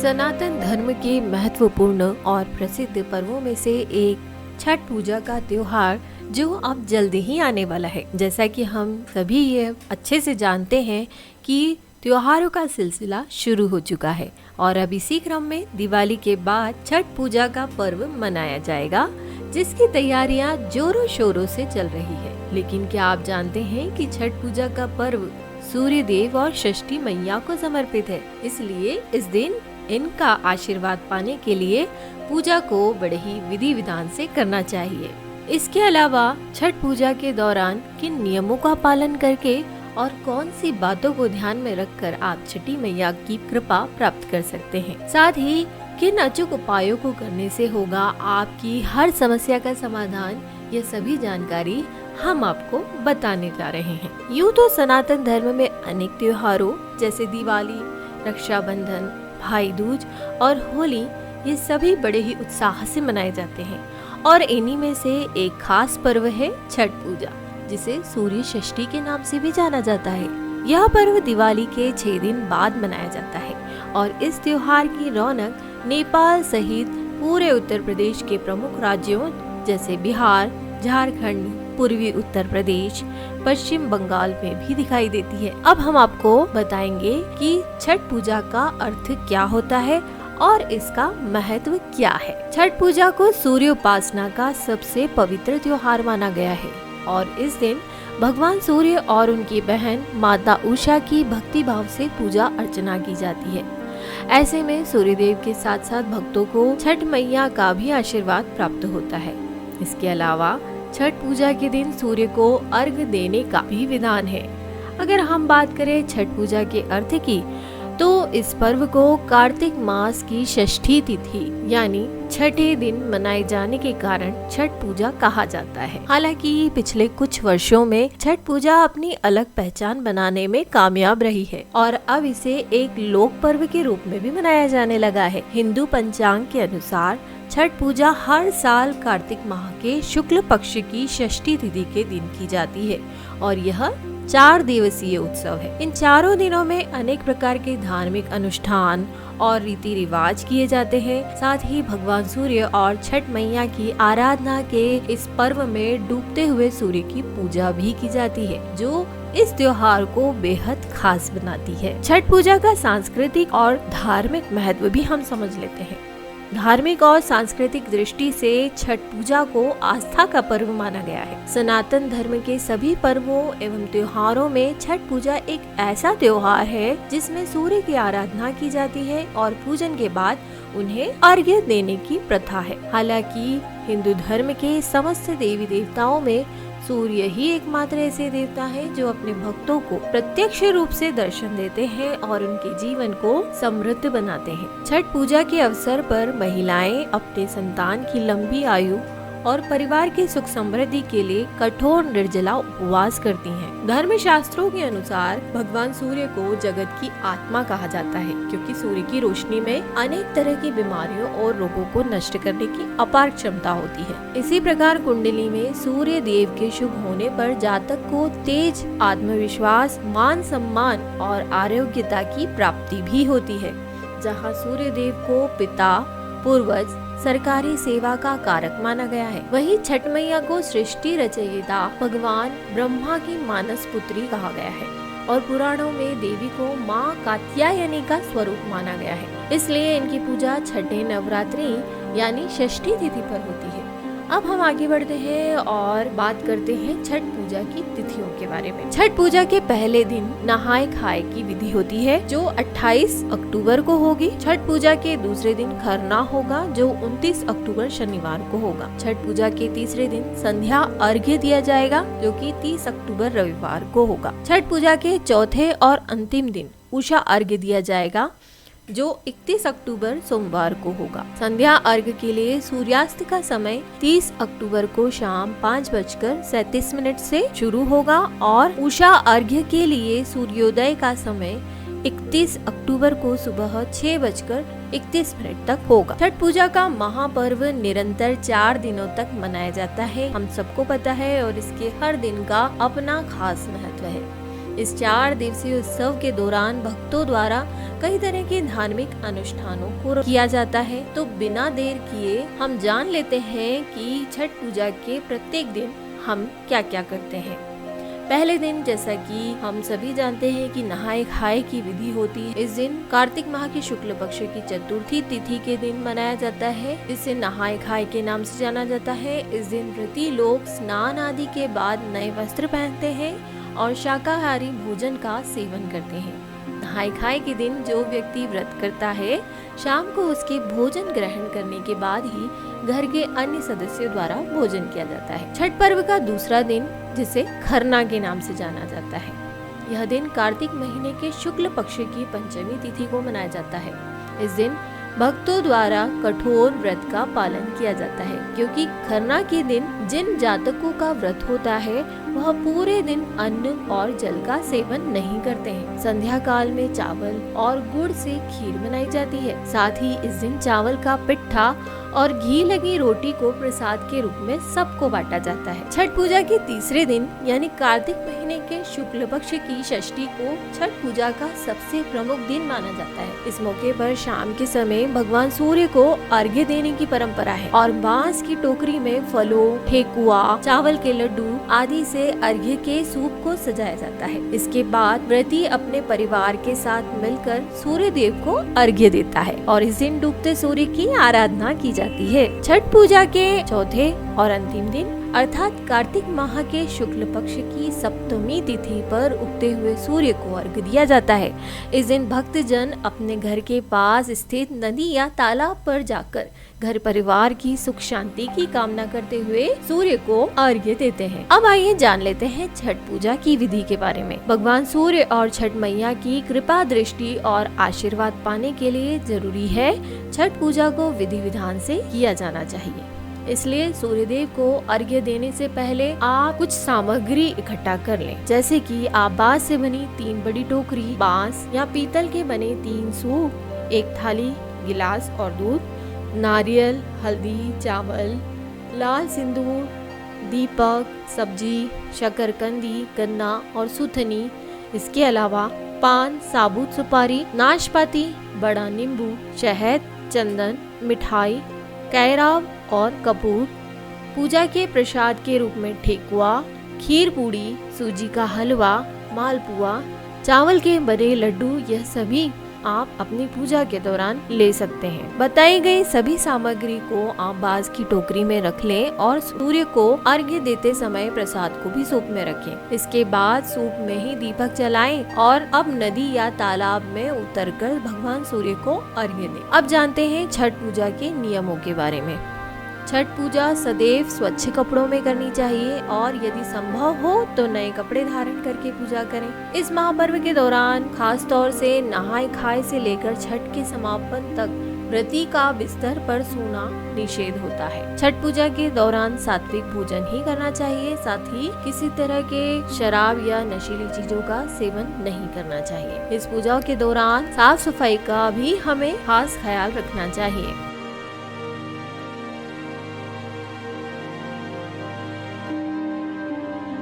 सनातन धर्म के महत्वपूर्ण और प्रसिद्ध पर्वों में से एक छठ पूजा का त्योहार जो अब जल्द ही आने वाला है। जैसा कि हम सभी ये अच्छे से जानते हैं कि त्योहारों का सिलसिला शुरू हो चुका है और अब इसी क्रम में दिवाली के बाद छठ पूजा का पर्व मनाया जाएगा, जिसकी तैयारियां जोरों शोरों से चल रही है। लेकिन क्या आप जानते हैं कि छठ पूजा का पर्व सूर्य देव और षष्ठी मैया को समर्पित है, इसलिए इस दिन इनका आशीर्वाद पाने के लिए पूजा को बड़े ही विधि विधान से करना चाहिए। इसके अलावा छठ पूजा के दौरान किन नियमों का पालन करके और कौन सी बातों को ध्यान में रखकर आप छठी मैया की कृपा प्राप्त कर सकते हैं, साथ ही किन अचूक उपायों को करने से होगा आपकी हर समस्या का समाधान, ये सभी जानकारी हम आपको बताने जा रहे हैं। यूँ तो सनातन धर्म में अनेक त्योहारों जैसे दिवाली, रक्षाबंधन, भाई दूज और होली ये सभी बड़े ही उत्साह से मनाए जाते हैं और इन्हीं में से एक खास पर्व है छठ पूजा, जिसे सूर्य षष्ठी के नाम से भी जाना जाता है। यह पर्व दिवाली के 6 दिन बाद मनाया जाता है और इस त्योहार की रौनक नेपाल सहित पूरे उत्तर प्रदेश के प्रमुख राज्यों जैसे बिहार, झारखंड, पूर्वी उत्तर प्रदेश, पश्चिम बंगाल में भी दिखाई देती है। अब हम आपको बताएंगे कि छठ पूजा का अर्थ क्या होता है और इसका महत्व क्या है। छठ पूजा को सूर्य उपासना का सबसे पवित्र त्योहार माना गया है और इस दिन भगवान सूर्य और उनकी बहन माता उषा की भक्ति भाव से पूजा अर्चना की जाती है। ऐसे में सूर्यदेव के साथ साथ भक्तों को छठ मैया का भी आशीर्वाद प्राप्त होता है। इसके अलावा छठ पूजा के दिन सूर्य को अर्घ देने का भी विधान है। अगर हम बात करें छठ पूजा के अर्थ की, तो इस पर्व को कार्तिक मास की षष्ठी तिथि यानी छठे दिन मनाए जाने के कारण छठ पूजा कहा जाता है। हालांकि पिछले कुछ वर्षों में छठ पूजा अपनी अलग पहचान बनाने में कामयाब रही है और अब इसे एक लोक पर्व के रूप में भी मनाया जाने लगा है। हिंदू पंचांग के अनुसार छठ पूजा हर साल कार्तिक माह के शुक्ल पक्ष की षष्ठी तिथि के दिन की जाती है और यह 4 दिवसीय उत्सव है। इन चारों दिनों में अनेक प्रकार के धार्मिक अनुष्ठान और रीति रिवाज किए जाते हैं। साथ ही भगवान सूर्य और छठ मैया की आराधना के इस पर्व में डूबते हुए सूर्य की पूजा भी की जाती है, जो इस त्योहार को बेहद खास बनाती है। छठ पूजा का सांस्कृतिक और धार्मिक महत्व भी हम समझ लेते हैं। धार्मिक और सांस्कृतिक दृष्टि से छठ पूजा को आस्था का पर्व माना गया है। सनातन धर्म के सभी पर्वों एवं त्योहारों में छठ पूजा एक ऐसा त्योहार है जिसमें सूर्य की आराधना की जाती है और पूजन के बाद उन्हें अर्घ्य देने की प्रथा है। हालांकि हिंदू धर्म के समस्त देवी देवताओं में सूर्य ही एकमात्र ऐसे देवता है जो अपने भक्तों को प्रत्यक्ष रूप से दर्शन देते हैं और उनके जीवन को समृद्ध बनाते हैं। छठ पूजा के अवसर पर महिलाएं अपने संतान की लंबी आयु और परिवार की सुख समृद्धि के लिए कठोर निर्जला उपवास करती हैं। धर्म शास्त्रों के अनुसार भगवान सूर्य को जगत की आत्मा कहा जाता है, क्योंकि सूर्य की रोशनी में अनेक तरह की बीमारियों और रोगों को नष्ट करने की अपार क्षमता होती है। इसी प्रकार कुंडली में सूर्य देव के शुभ होने पर जातक को तेज, आत्मविश्वास, मान सम्मान और आरोग्यता की प्राप्ति भी होती है। जहाँ सूर्य देव को पिता, पूर्वज, सरकारी सेवा का कारक माना गया है, वहीं छठ मैया को सृष्टि रचयिता भगवान ब्रह्मा की मानस पुत्री कहा गया है और पुराणों में देवी को माँ कात्यायनी का स्वरूप माना गया है। इसलिए इनकी पूजा छठे नवरात्रि यानी षष्ठी तिथि पर होती है। अब हम आगे बढ़ते हैं और बात करते हैं छठ पूजा की तिथियों के बारे में। छठ पूजा के पहले दिन नहाय खाए की विधि होती है, जो 28 अक्टूबर को होगी। छठ पूजा के दूसरे दिन खरना होगा, जो 29 अक्टूबर शनिवार को होगा। छठ पूजा के तीसरे दिन संध्या अर्घ्य दिया जाएगा, जो कि 30 अक्टूबर रविवार को होगा। छठ पूजा के चौथे और अंतिम दिन उषा अर्घ्य दिया जाएगा, जो 31 अक्टूबर सोमवार को होगा। संध्या अर्घ के लिए सूर्यास्त का समय 30 अक्टूबर को शाम 5:37 से शुरू होगा और उषा अर्घ्य के लिए सूर्योदय का समय 31 अक्टूबर को सुबह 6:31 तक होगा। छठ पूजा का महापर्व निरंतर 4 दिनों तक मनाया जाता है, हम सबको पता है, और इसके हर दिन का अपना खास महत्व है। इस 4 दिवसीय उत्सव के दौरान भक्तों द्वारा कई तरह के धार्मिक अनुष्ठानों को किया जाता है। तो बिना देर किए हम जान लेते हैं कि छठ पूजा के प्रत्येक दिन हम क्या क्या करते हैं। पहले दिन जैसा कि हम सभी जानते हैं कि नहाए खाए की विधि होती है। इस दिन कार्तिक माह की शुक्ल पक्ष की चतुर्थी तिथि के दिन मनाया जाता है। इसे नहाए खाए के नाम से जाना जाता है। इस दिन व्रती लोग स्नान आदि के बाद नए वस्त्र पहनते हैं और शाकाहारी भोजन का सेवन करते हैं। नहाए खाए के दिन जो व्यक्ति व्रत करता है, शाम को उसके भोजन ग्रहण करने के बाद ही घर के अन्य सदस्यों द्वारा भोजन किया जाता है। छठ पर्व का दूसरा दिन, जिसे खरना के नाम से जाना जाता है, यह दिन कार्तिक महीने के शुक्ल पक्ष की पंचमी तिथि को मनाया जाता है। इस दिन भक्तों द्वारा कठोर व्रत का पालन किया जाता है, क्योंकि खरना के दिन जिन जातकों का व्रत होता है वह पूरे दिन अन्न और जल का सेवन नहीं करते हैं। संध्या काल में चावल और गुड़ से खीर बनाई जाती है। साथ ही इस दिन चावल का पिट्ठा और घी लगी रोटी को प्रसाद के रूप में सबको बांटा जाता है। छठ पूजा के तीसरे दिन यानी कार्तिक महीने के शुक्ल पक्ष की षष्ठी को छठ पूजा का सबसे प्रमुख दिन माना जाता है। इस मौके पर शाम के समय भगवान सूर्य को अर्घ्य देने की परंपरा है और बांस की टोकरी में फलों, ठेकुआ, चावल के लड्डू आदि से अर्घ्य के सूप को सजाया जाता है। इसके बाद व्रती अपने परिवार के साथ मिलकर सूर्य देव को अर्घ्य देता है और इस दिन डूबते सूर्य की आराधना की जाती है। छठ पूजा के चौथे और अंतिम दिन अर्थात कार्तिक माह के शुक्ल पक्ष की सप्तमी तिथि पर उगते हुए सूर्य को अर्घ्य दिया जाता है। इस दिन भक्त जन अपने घर के पास स्थित नदी या तालाब पर जाकर घर परिवार की सुख शांति की कामना करते हुए सूर्य को अर्घ्य देते हैं। अब आइए जान लेते हैं छठ पूजा की विधि के बारे में। भगवान सूर्य और छठ मैया की कृपा दृष्टि और आशीर्वाद पाने के लिए जरूरी है छठ पूजा को विधि विधान से किया जाना चाहिए। इसलिए सूर्यदेव को अर्घ्य देने से पहले आप कुछ सामग्री इकट्ठा कर लें, जैसे कि आप बांस से बनी 3 बड़ी टोकरी, बांस या पीतल के बने 3 सूप, 1 थाली, गिलास और दूध, नारियल, हल्दी, चावल, लाल सिंदूर, दीपक, सब्जी, शकरकंदी, गन्ना और सूथनी। इसके अलावा पान, साबुत सुपारी, नाशपाती, बड़ा नींबू, शहद, चंदन, मिठाई, कैराव और कपूर। पूजा के प्रसाद के रूप में ठेकुआ, खीर पूड़ी, सूजी का हलवा, मालपुआ, चावल के बने लड्डू, यह सभी आप अपनी पूजा के दौरान ले सकते हैं। बताई गई सभी सामग्री को आप बांस की टोकरी में रख लें और सूर्य को अर्घ्य देते समय प्रसाद को भी सूप में रखें। इसके बाद सूप में ही दीपक जलाएं और अब नदी या तालाब में उतरकर भगवान सूर्य को अर्घ्य दें। अब जानते हैं छठ पूजा के नियमों के बारे में। छठ पूजा सदैव स्वच्छ कपड़ों में करनी चाहिए और यदि संभव हो तो नए कपड़े धारण करके पूजा करें। इस महापर्व के दौरान खास तौर से नहाए खाए से लेकर छठ के समापन तक व्रती का बिस्तर पर सोना निषेध होता है। छठ पूजा के दौरान सात्विक भोजन ही करना चाहिए, साथ ही किसी तरह के शराब या नशीली चीजों का सेवन नहीं करना चाहिए। इस पूजा के दौरान साफ सफाई का भी हमें खास ख्याल रखना चाहिए।